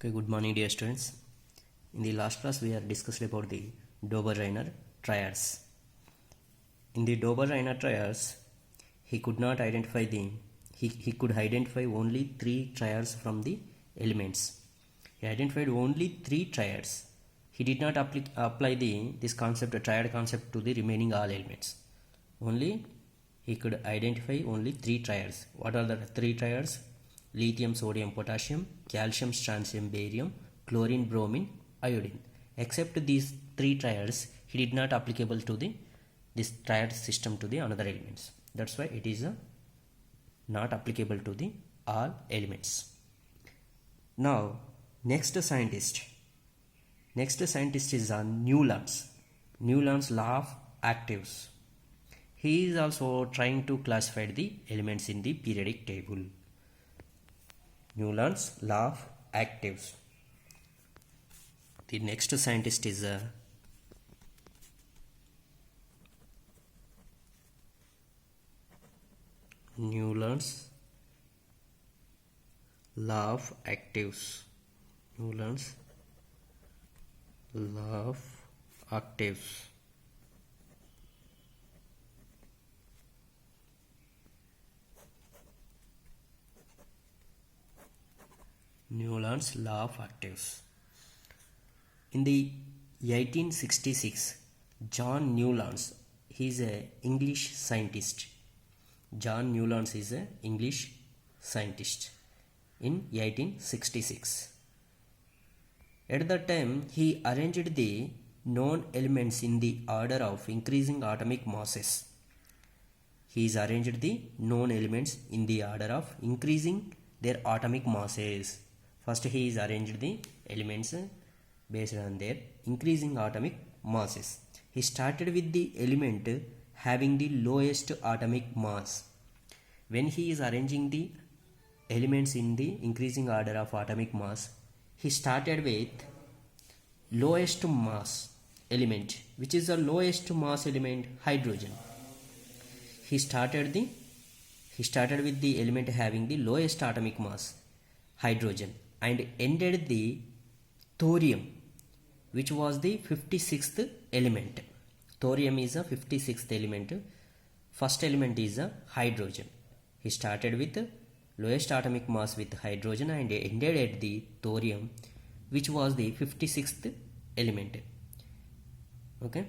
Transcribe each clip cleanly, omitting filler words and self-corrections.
Okay, good morning dear students. In the last class we have discussed about the Dober-Reiner triads. In the Dober-Reiner triads, he could identify only three triads from the elements. He identified only three triads. He did not apply this triad concept to the remaining all elements. Only he could identify only three triads. What are the three triads? Lithium, sodium, potassium, calcium, strontium, barium, chlorine, bromine, iodine. Except these three triads, he did not applicable to this triad system to the another elements. That's why it is not applicable to the all elements. Now, next scientist is Newlands. Newlands law of octaves. He is also trying to classify the elements in the periodic table. Newlands law of octaves. The next scientist is Newlands law of octaves. Newlands law of octaves. Newlands law of octaves. In the 1866, John Newlands, he is an English scientist. John Newlands is an English scientist in 1866. At that time, he arranged the known elements in the order of increasing atomic masses. He is arranged the known elements in the order of increasing their atomic masses. First, he is arranged the elements based on their increasing atomic masses. He started with the element having the lowest atomic mass. When he is arranging the elements in the increasing order of atomic mass, he started with lowest mass element. Which is the lowest mass element? Hydrogen. He started with the element having the lowest atomic mass, hydrogen, and ended the thorium, which was the 56th element. Thorium is a 56th element. First element is a hydrogen. He started with the lowest atomic mass with hydrogen and ended at the thorium, which was the 56th element. Okay.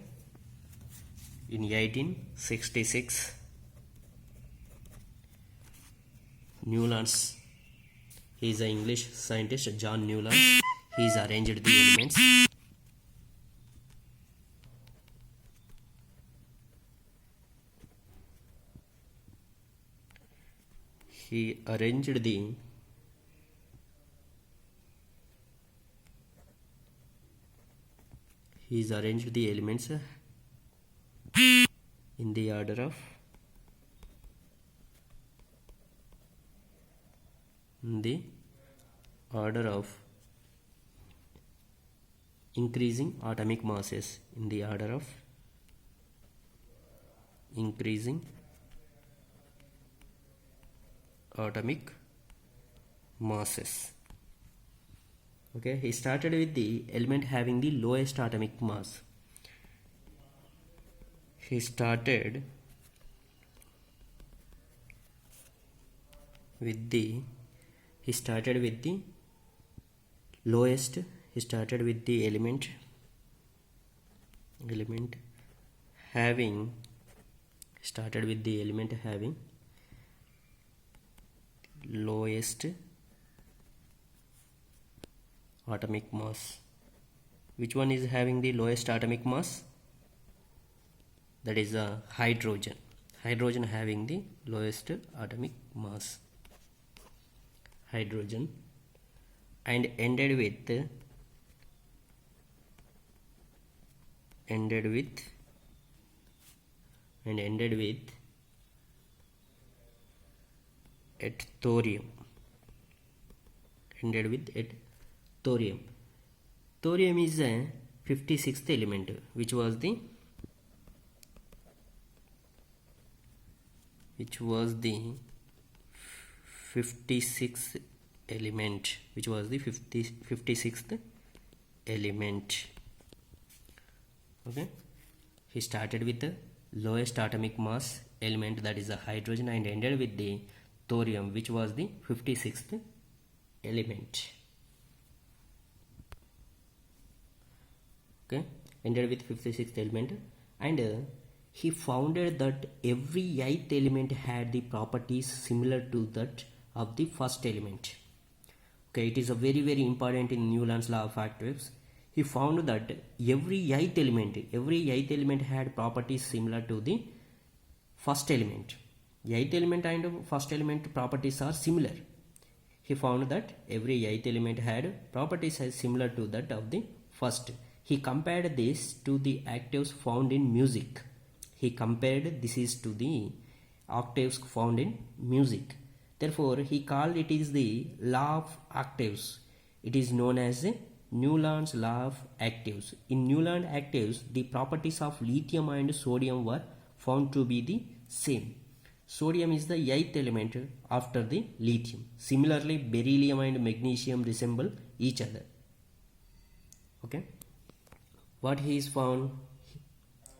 In 1866, Newlands, he is an English scientist, John Newlands. He has arranged the elements. He arranged the elements in the order of increasing atomic masses, in the order of increasing atomic masses. Okay, he started with the element having the lowest atomic mass. He started with the lowest. He started with the element having lowest atomic mass. Which one is having the lowest atomic mass? That is hydrogen. Hydrogen having the lowest atomic mass. Hydrogen, and ended with at thorium. Thorium is a 56th element, which was the 56th element, which was the 56th element. Okay, he started with the lowest atomic mass element, that is the hydrogen, and ended with the thorium, which was the 56th element. Okay, ended with 56th element, and he found that every ith element had the properties similar to that of the first element. Okay, it is a very important in Newlands law of octaves. He found that every ith element had properties similar to the first element. Ith element and first element properties are similar. He found that every ith element had properties as similar to that of the first. He compared this to the octaves found in music. He compared this is to the octaves found in music. Therefore, he called it is the law of octaves. It is known as the Newlands law of octaves. In Newland octaves, the properties of lithium and sodium were found to be the same. Sodium is the eighth element after the lithium. Similarly, beryllium and magnesium resemble each other. Okay. What he is found?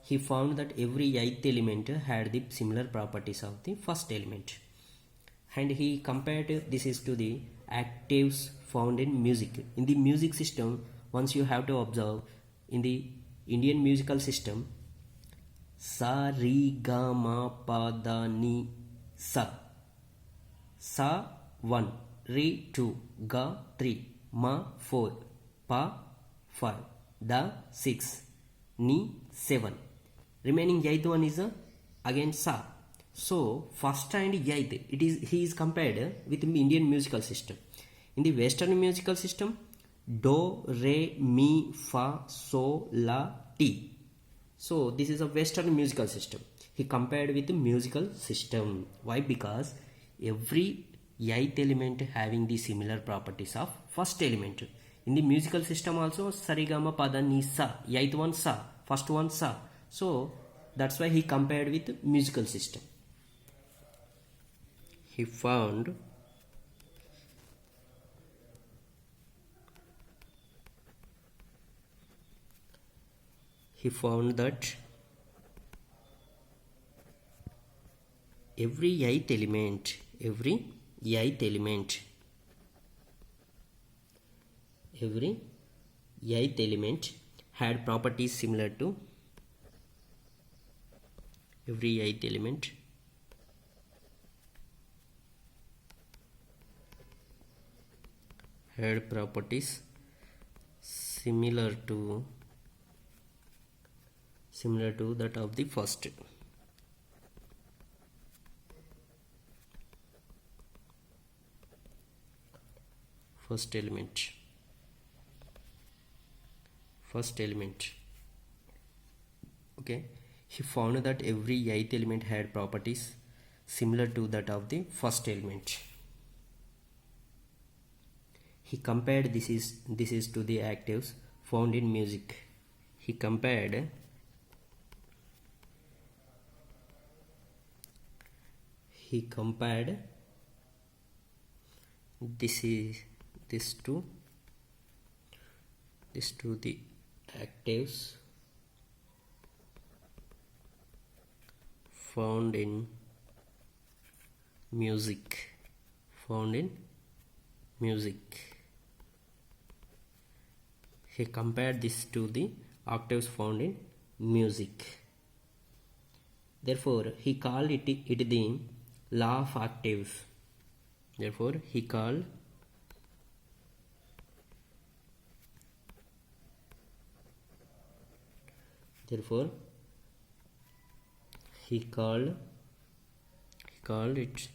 He found that every ith element had the similar properties of the first element. And he compared this is to the octaves found in music. In the music system, once you have to observe, in the Indian musical system, sa, re, ga, ma, pa, da, ni, sa. Sa 1, re 2, ga 3, ma 4, pa 5, da 6, ni 7. Remaining eighth one is again sa. So first and eighth, he is compared with the Indian musical system. In the Western musical system, do, re, mi, fa, so, la, ti. So this is a Western musical system. He compared with the musical system. Why? Because every eighth element having the similar properties of first element. In the musical system also, sarigama pada ni sa, eighth one sa, first one sa. So that's why he compared with musical system. He found that every eighth element had properties similar to similar to that of the first element. Okay, he found that every eighth element had properties similar to that of the first element. He compared this is to the octaves found in music. He compared this to the octaves found in music. He compared this to the octaves found in music. Therefore, he called it the law of octaves. Therefore, he called it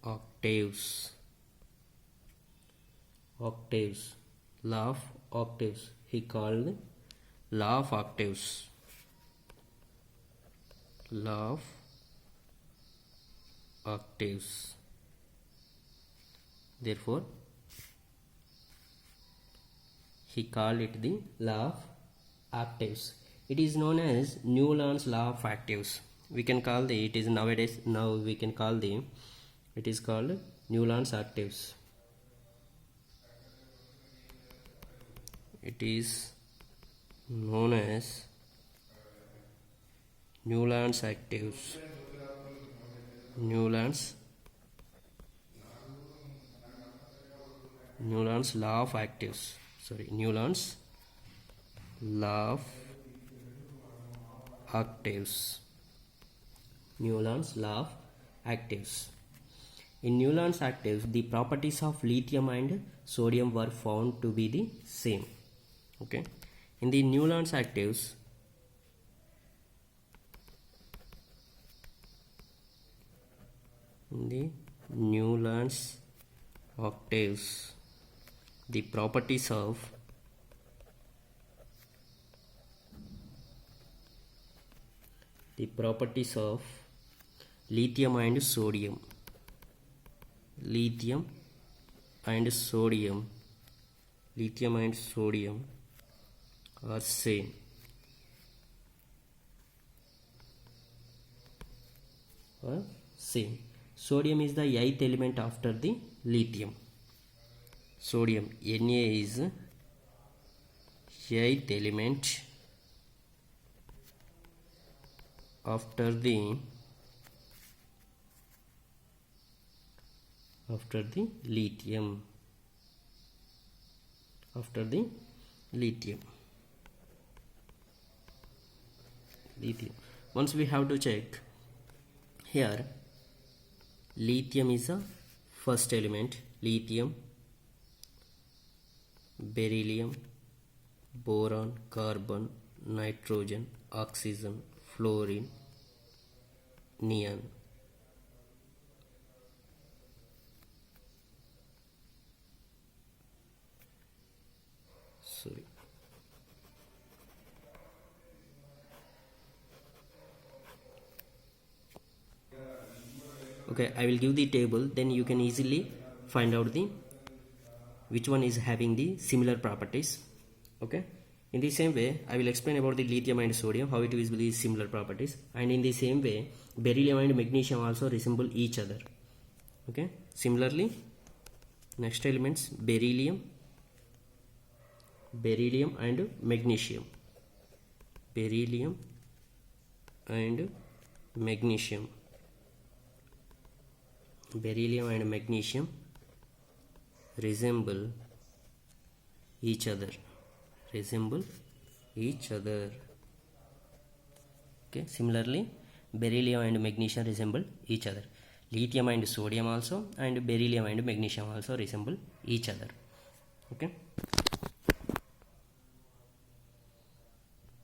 octaves. Law of octaves. He called law of octaves. Therefore, he called it the law of octaves. It is known as Newlands law of octaves. We can call it is called Newlands octaves. It is known as Newlands octaves. Newlands law of octaves. Newlands law of octaves. Newlands law of octaves. In Newlands octaves, the properties of lithium and sodium were found to be the same. Okay. In the Newlands octaves, the properties of lithium and sodium are same. Sodium is the 8th element after the lithium. Sodium, Na, is 8th element after the lithium. Once we have to check here, lithium is the first element. Lithium, beryllium, boron, carbon, nitrogen, oxygen, fluorine, neon. Okay, I will give the table, then you can easily find out which one is having the similar properties. Okay, in the same way I will explain about the lithium and sodium, how it is with the similar properties, and in the same way beryllium and magnesium also resemble each other. Okay, similarly next elements, beryllium and magnesium. Beryllium and magnesium resemble each other. Okay, similarly beryllium and magnesium resemble each other. Lithium and sodium also, and beryllium and magnesium also resemble each other. Okay.